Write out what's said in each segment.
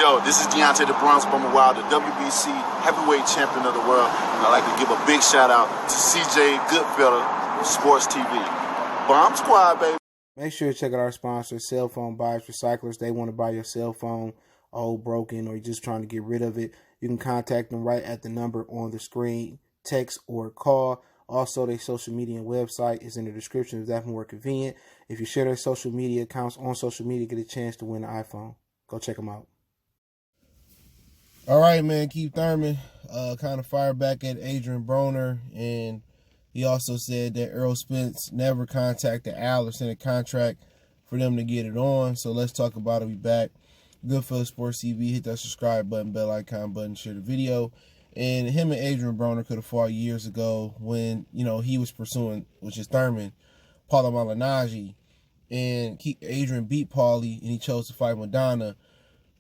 Yo, this is Deontay the Bronx Bomber Wild, the WBC heavyweight champion of the world. And I'd like to give a big shout out to CJ Goodfellow of Sports TV. Bomb Squad, baby. Make sure to check out our sponsor, Cell Phone Buyers Recyclers. They want to buy your cell phone, old, broken, or you're just trying to get rid of it. You can contact them right at the number on the screen, text or call. Also, their social media and website is in the description if that's more convenient. If you share their social media accounts on social media, get a chance to win an iPhone. Go check them out. All right, man. Keith Thurman kind of fired back at Adrien Broner, and he also said that Errol Spence never contacted Al or sent a contract for them to get it on. So let's talk about it. We back. Goodfellow Sports TV. Hit that subscribe button, bell icon button, share the video. And him and Adrien Broner could have fought years ago when, he was pursuing, which is Thurman, Paulie Malignaggi. And Adrien beat Paulie, and he chose to fight Madonna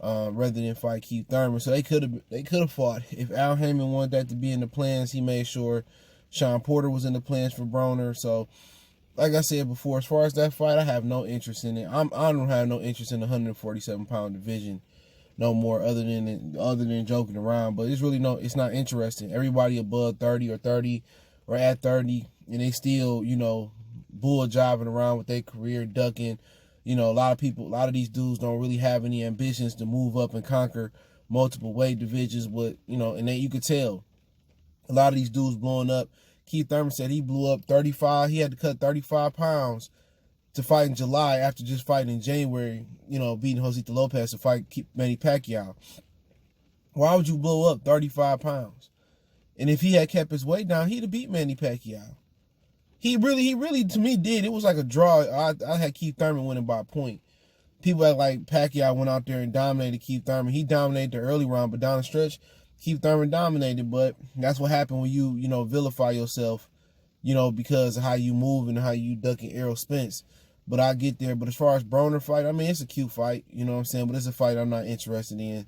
rather than fight Keith Thurman. So they could have fought. If Al Haymon wanted that to be in the plans, he made sure Sean Porter was in the plans for Broner. So, like I said before, as far as that fight, I have no interest in it. I don't have no interest in the 147-pound division no more, other than joking around. But it's not interesting. Everybody above 30 or 30 or at 30, and they still, bull jiving around with their career, ducking. A lot of these dudes don't really have any ambitions to move up and conquer multiple weight divisions. But and then you could tell a lot of these dudes blowing up. Keith Thurman said he blew up 35. He had to cut 35 pounds to fight in July after just fighting in January, beating Josito Lopez to fight Manny Pacquiao. Why would you blow up 35 pounds? And if he had kept his weight down, he'd have beat Manny Pacquiao. He really, to me, did. It was like a draw. I had Keith Thurman winning by a point. People act like Pacquiao went out there and dominated Keith Thurman. He dominated the early round, but down the stretch, Keith Thurman dominated. But that's what happened when you, vilify yourself, because of how you move and how you ducking Errol Spence. But I get there. But as far as Broner fight, I mean, it's a cute fight, you know what I'm saying? But it's a fight I'm not interested in.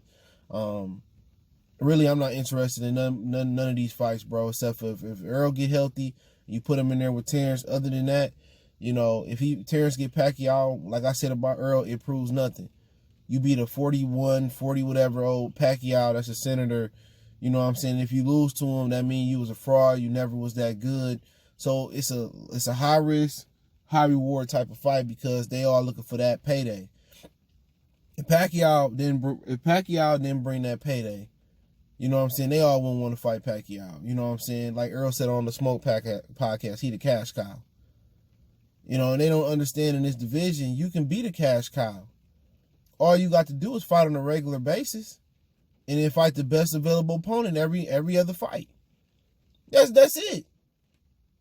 Really, I'm not interested in none of these fights, bro, except for if Errol get healthy, you put him in there with Terrence. Other than that, if Terrence get Pacquiao, like I said about Errol, it proves nothing. You beat a 41, 40 whatever old Pacquiao, that's a senator, you know what I'm saying? If you lose to him, that means you was a fraud, you never was that good. So it's a high risk, high reward type of fight because they are looking for that payday. If Pacquiao didn't bring that payday, you know what I'm saying, they all wouldn't want to fight Pacquiao. You know what I'm saying? Like Errol said on the Smoke podcast, he the cash cow. And they don't understand in this division, you can be the cash cow. All you got to do is fight on a regular basis and then fight the best available opponent every other fight. That's it.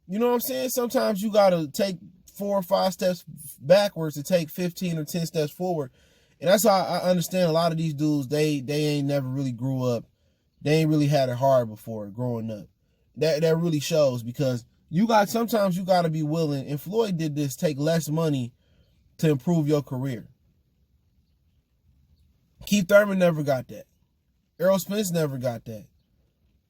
You know what I'm saying? Sometimes you got to take 4 or 5 steps backwards to take 15 or 10 steps forward. And that's how I understand a lot of these dudes, they ain't never really grew up. They ain't really had it hard before growing up. That really shows because sometimes you got to be willing, and Floyd did this, take less money to improve your career. Keith Thurman never got that. Errol Spence never got that.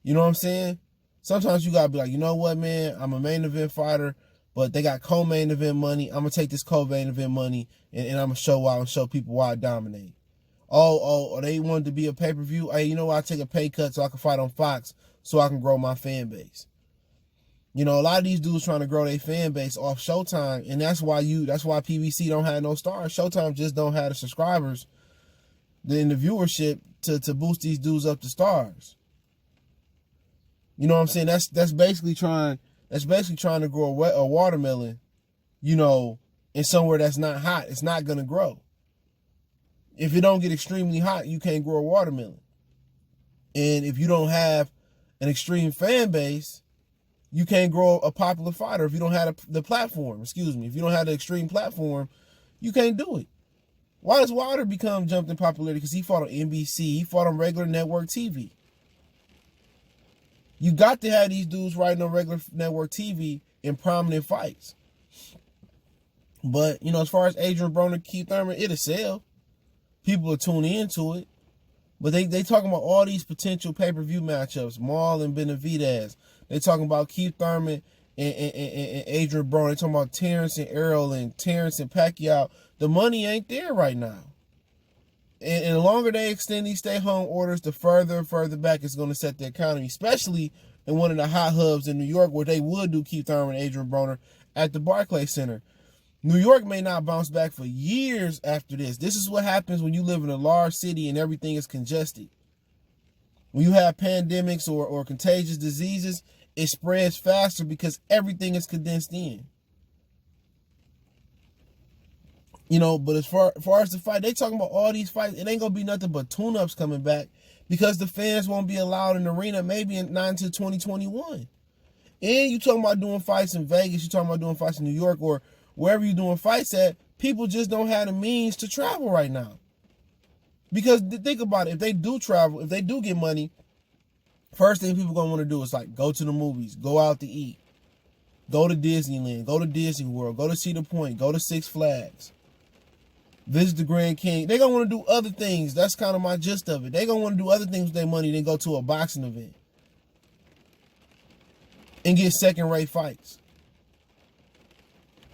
You know what I'm saying? Sometimes you got to be like, you know what, man? I'm a main event fighter, but they got co-main event money. I'm going to take this co-main event money, and I'm going to show out and show people why I dominate. Oh, they wanted to be a pay-per-view. Hey, you know what? I take a pay cut so I can fight on Fox so I can grow my fan base. A lot of these dudes trying to grow their fan base off Showtime, and that's why PBC don't have no stars. Showtime just don't have the subscribers, the viewership to boost these dudes up to stars. You know what I'm saying? That's basically trying to grow a watermelon, in somewhere that's not hot. It's not gonna grow. If it don't get extremely hot, you can't grow a watermelon. And if you don't have an extreme fan base, you can't grow a popular fighter. If you don't have the platform, if you don't have the extreme platform, you can't do it. Why does Wilder jumped in popularity? Because he fought on NBC. He fought on regular network TV. You got to have these dudes fighting on regular network TV in prominent fights. But, as far as Adrien Broner, Keith Thurman, it'll sell. People are tuning into it. But they talking about all these potential pay-per-view matchups, Maul and Benavidez. They talking about Keith Thurman and Adrien Broner. They talking about Terrence and Errol and Terrence and Pacquiao. The money ain't there right now. And the longer they extend these stay-home orders, the further and further back it's going to set the economy, especially in one of the hot hubs in New York where they would do Keith Thurman and Adrien Broner at the Barclays Center. New York may not bounce back for years after this. This is what happens when you live in a large city and everything is congested. When you have pandemics or contagious diseases, it spreads faster because everything is condensed in. You know, but as far as the fight, they talking about all these fights. It ain't going to be nothing but tune-ups coming back because the fans won't be allowed in the arena maybe not until 2021. And you talking about doing fights in Vegas, you talking about doing fights in New York or wherever you're doing fights at, people just don't have the means to travel right now. Because think about it, if they do travel, if they do get money, first thing people going to want to do is like go to the movies, go out to eat, go to Disneyland, go to Disney World, go to Cedar Point, go to Six Flags, visit the Grand Canyon. They're going to want to do other things. That's kind of my gist of it. They're going to want to do other things with their money than go to a boxing event and get second-rate fights.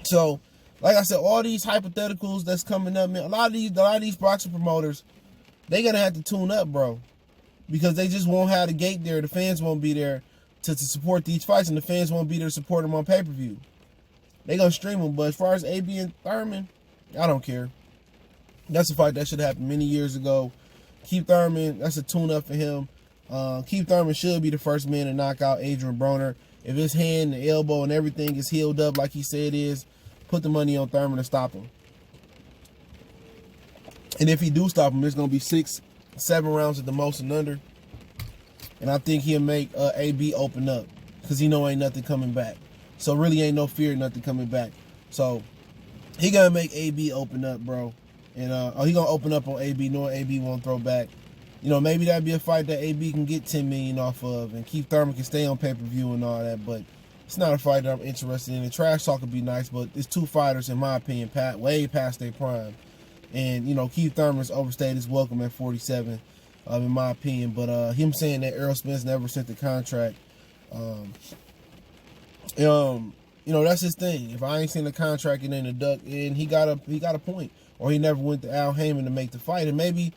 So, like I said, all these hypotheticals that's coming up, man, a lot of these boxing promoters, they gonna have to tune up, bro, because they just won't have the gate there. The fans won't be there to support these fights, and the fans won't be there to support them on pay-per-view. They gonna stream them, but as far as AB and Thurman, I don't care. That's a fight that should have happened many years ago. Keith Thurman, that's a tune-up for him. Keith Thurman should be the first man to knock out Adrien Broner. If his hand, the elbow, and everything is healed up like he said it is, put the money on Thurman to stop him. And if he do stop him, it's going to be 6-7 rounds at the most and under. And I think he'll make AB open up because he know ain't nothing coming back. So really ain't no fear, nothing coming back. So he going to make AB open up, bro. And he going to open up on AB, knowing AB won't throw back. You know, maybe that'd be a fight that AB can get $10 million off of, and Keith Thurman can stay on pay-per-view and all that. But it's not a fight that I'm interested in. The trash talk would be nice, but it's two fighters, in my opinion, way past their prime. And, you know, Keith Thurman's overstayed his welcome at 47, in my opinion. But him saying that Errol Spence never sent the contract, you know, that's his thing. If I ain't seen the contract, it ain't a duck, and he got a point. Or he never went to Al Haymon to make the fight, and maybe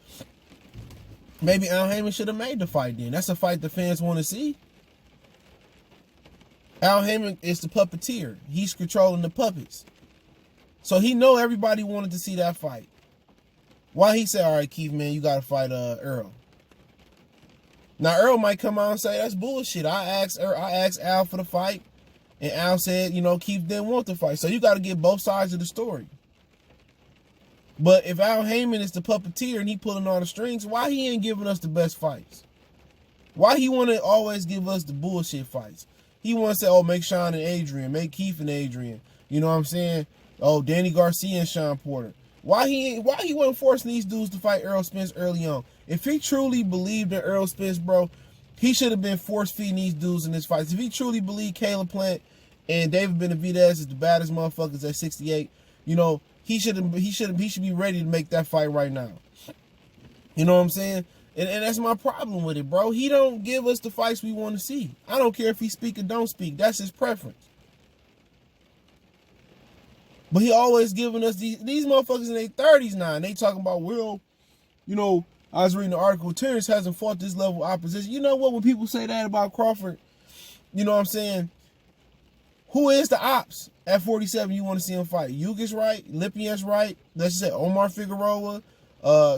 Al Haymon should have made the fight then. That's a fight the fans want to see. Al Haymon is the puppeteer. He's controlling the puppets. So he know everybody wanted to see that fight. Why he say, all right, Keith, man, you got to fight Errol. Now, Errol might come out and say, that's bullshit. I asked Al for the fight, and Al said, you know, Keith didn't want the fight. So you got to get both sides of the story. But if Al Haymon is the puppeteer and he pulling all the strings, why he ain't giving us the best fights? Why he want to always give us the bullshit fights? He want to say, oh, make Sean and Adrien, make Keith and Adrien. You know what I'm saying? Oh, Danny Garcia and Sean Porter. Why he wasn't forcing these dudes to fight Errol Spence early on? If he truly believed in Errol Spence, bro, he should have been force-feeding these dudes in this fight. If he truly believed Caleb Plant and David Benavidez is the baddest motherfuckers at 68, you know, he should be ready to make that fight right now. You know what I'm saying? And that's my problem with it, bro. He don't give us the fights we want to see. I don't care if he speak or don't speak. That's his preference. But he always giving us these motherfuckers in their 30s now. And they talking about, well, you know, I was reading the article, Terrence hasn't fought this level of opposition. You know what? When people say that about Crawford, you know what I'm saying? Who is the ops at 47 you want to see him fight? Yuga's right. Lipian's right. Let's just say Omar Figueroa,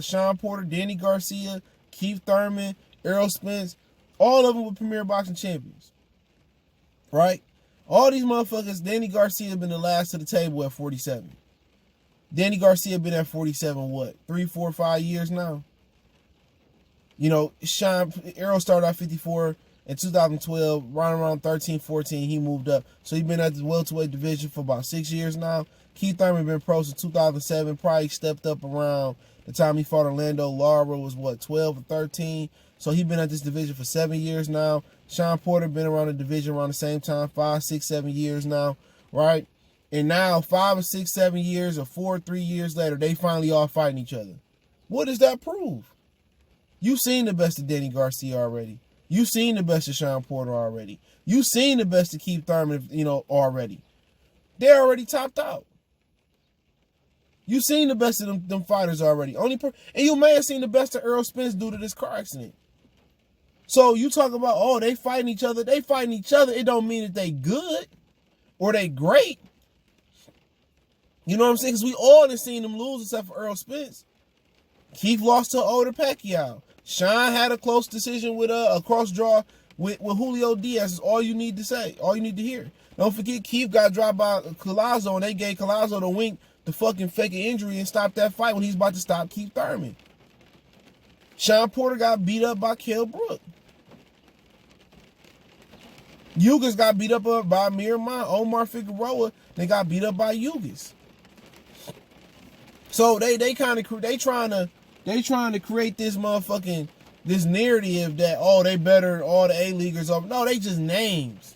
Sean Porter, Danny Garcia, Keith Thurman, Errol Spence. All of them were premier boxing champions. Right? All these motherfuckers, Danny Garcia been the last to the table at 47. Danny Garcia been at 47, what, 3, 4, 5 years now? You know, Errol started out 54 in 2012, right around 13, 14, he moved up. So he been at the welterweight division for about 6 years now. Keith Thurman been pro since 2007, probably stepped up around the time he fought Orlando. Lara was, what, 12 or 13? So he been at this division for 7 years now. Sean Porter been around the division around the same time, 5, 6, 7 years now, right? And now 5 or 6, 7 years or 4, 3 years later, they finally all fighting each other. What does that prove? You've seen the best of Danny Garcia already. You've seen the best of Sean Porter already. You've seen the best of Keith Thurman, you know, already. They're already topped out. You seen the best of them fighters already. And you may have seen the best of Errol Spence due to this car accident. So you talk about, oh, they fighting each other. They fighting each other. It don't mean that they good or they great. You know what I'm saying? Because we all have seen them lose except for Errol Spence. Keith lost to older Pacquiao. Sean had a close decision with a cross draw with Julio Diaz. Is all you need to say. All you need to hear. Don't forget, Keith got dropped by Collazo, and they gave Collazo the wink to fucking fake an injury and stop that fight when he's about to stop Keith Thurman. Sean Porter got beat up by Kell Brook. Yugas got beat up by Miramon. Omar Figueroa, they got beat up by Yugas. So they trying to create this motherfucking this narrative that, oh, they better than all the A-leaguers. No, they just names.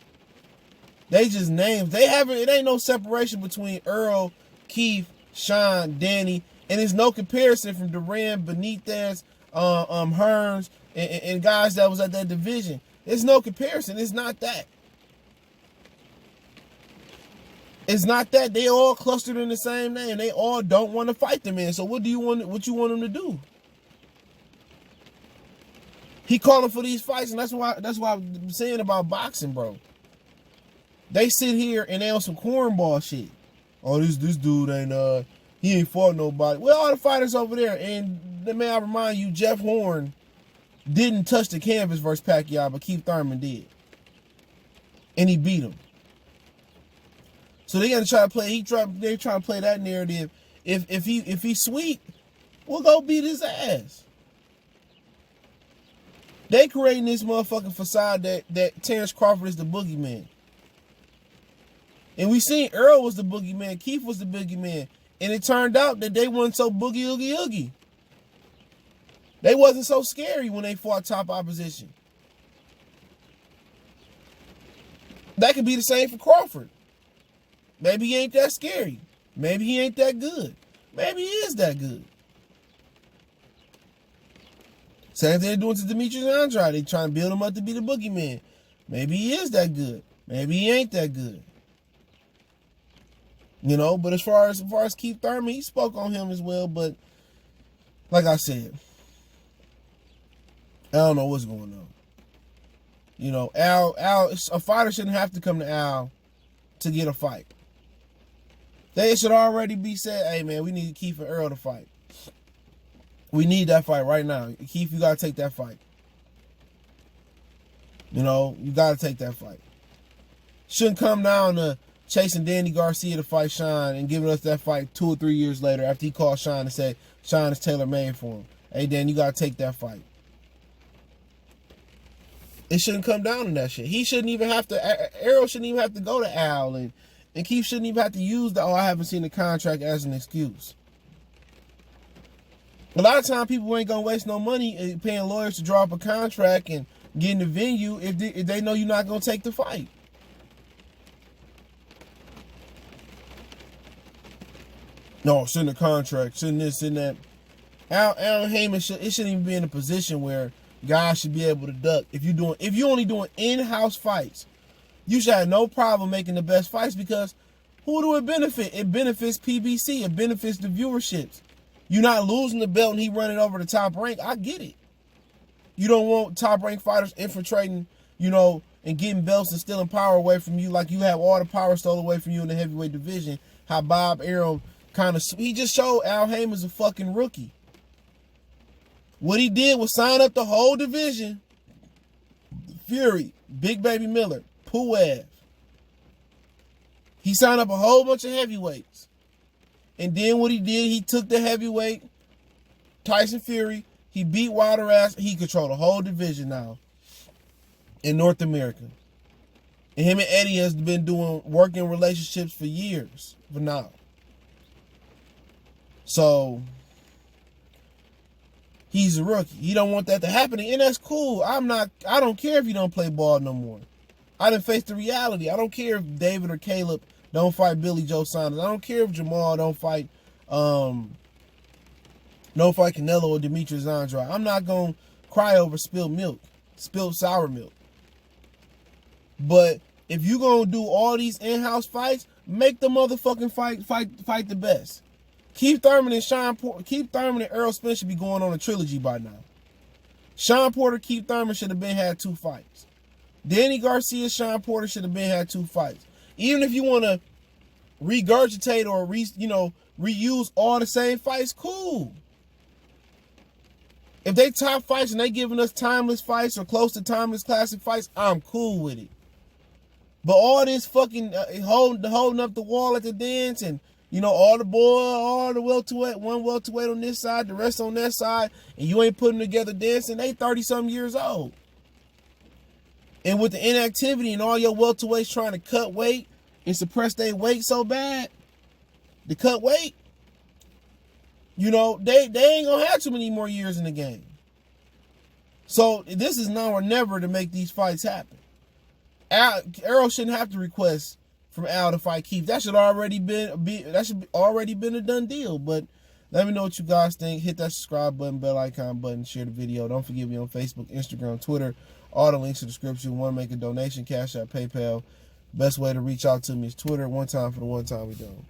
They just names. It ain't no separation between Errol, Keith, Sean, Danny, and there's no comparison from Duran, Benitez, Hearns, and guys that was at that division. There's no comparison. It's not that. It's not that. They all clustered in the same name. They all don't want to fight the man. So what you want them to do? He calling for these fights, and that's why I'm saying about boxing, bro. They sit here and they on some cornball shit. Oh, this dude he ain't fought nobody. Well, all the fighters over there, and may I remind you, Jeff Horn didn't touch the canvas versus Pacquiao, but Keith Thurman did, and he beat him. So they gotta try to play. They trying to play that narrative. If he's sweet, we'll go beat his ass. They creating this motherfucking facade that Terrence Crawford is the boogeyman. And we seen Errol was the boogeyman, Keith was the boogeyman. And it turned out that they weren't so boogie oogie oogie. They wasn't so scary when they fought top opposition. That could be the same for Crawford. Maybe he ain't that scary. Maybe he ain't that good. Maybe he is that good. Same thing they're doing to Demetrius Andrade. They trying to build him up to be the boogeyman. Maybe he is that good. Maybe he ain't that good. You know, but as far as Keith Thurman, he spoke on him as well. But like I said, I don't know what's going on. You know, Al, a fighter shouldn't have to come to Al to get a fight. They should already be said, hey man, we need Keith and Errol to fight. We need that fight right now. Keith, you gotta take that fight. You know, you gotta take that fight. Shouldn't come down to chasing Danny Garcia to fight Sean and giving us that fight 2 or 3 years later after he called Sean and said Sean is tailor-made for him. Hey, Dan, you got to take that fight. It shouldn't come down to that shit. He shouldn't even have to, Errol shouldn't even have to go to Al, and Keith shouldn't even have to use the, oh, I haven't seen the contract as an excuse. A lot of times people ain't going to waste no money paying lawyers to draw up a contract and get in the venue if they know you're not going to take the fight. No, send a contract, send this, send that. Al Haymon shouldn't even be in a position where guys should be able to duck. If you're only doing in-house fights, you should have no problem making the best fights, because who do it benefit? It benefits PBC. It benefits the viewerships. You're not losing the belt and he running over the top rank. I get it. You don't want top rank fighters infiltrating, and getting belts and stealing power away from you, like you have all the power stolen away from you in the heavyweight division. How Bob Arum he just showed Al Haymon's a fucking rookie. What he did was sign up the whole division. Fury, Big Baby Miller, Puev. He signed up a whole bunch of heavyweights. And then what he did, he took the heavyweight, Tyson Fury, he beat Wilder ass. He controlled the whole division now in North America. And him and Eddie has been working relationships for years, for now. So he's a rookie. He don't want that to happen, and that's cool. I don't care if you don't play ball no more. I done faced the reality. I don't care if David or Caleb don't fight Billy Joe Saunders. I don't care if Jamal don't fight Canelo or Demetrius Andrade. I'm not gonna cry over spilled sour milk. But if you gonna do all these in-house fights, make the motherfucking fight the best. Keith Thurman and Errol Spence should be going on a trilogy by now. Sean Porter, Keith Thurman should have had 2 fights. Danny Garcia, Sean Porter should have had 2 fights. Even if you want to regurgitate or reuse all the same fights, cool. If they top fights and they giving us timeless fights or close to timeless classic fights, I'm cool with it. But all this fucking holding up the wall at the dance and all the welterweight, one welterweight on this side, the rest on that side, and you ain't putting together dancing, they 30-something years old. And with the inactivity and all your welterweights trying to cut weight and suppress their weight so bad, to cut weight, they ain't gonna have too many more years in the game. So this is now or never to make these fights happen. Errol shouldn't have to request from Al to fight Keith. That should already been a done deal. But let me know what you guys think. Hit that subscribe button, bell icon button, share the video. Don't forget me on Facebook, Instagram, Twitter. All the links in the description. Want to make a donation, Cash App, PayPal. Best way to reach out to me is Twitter. One time for the one time we do.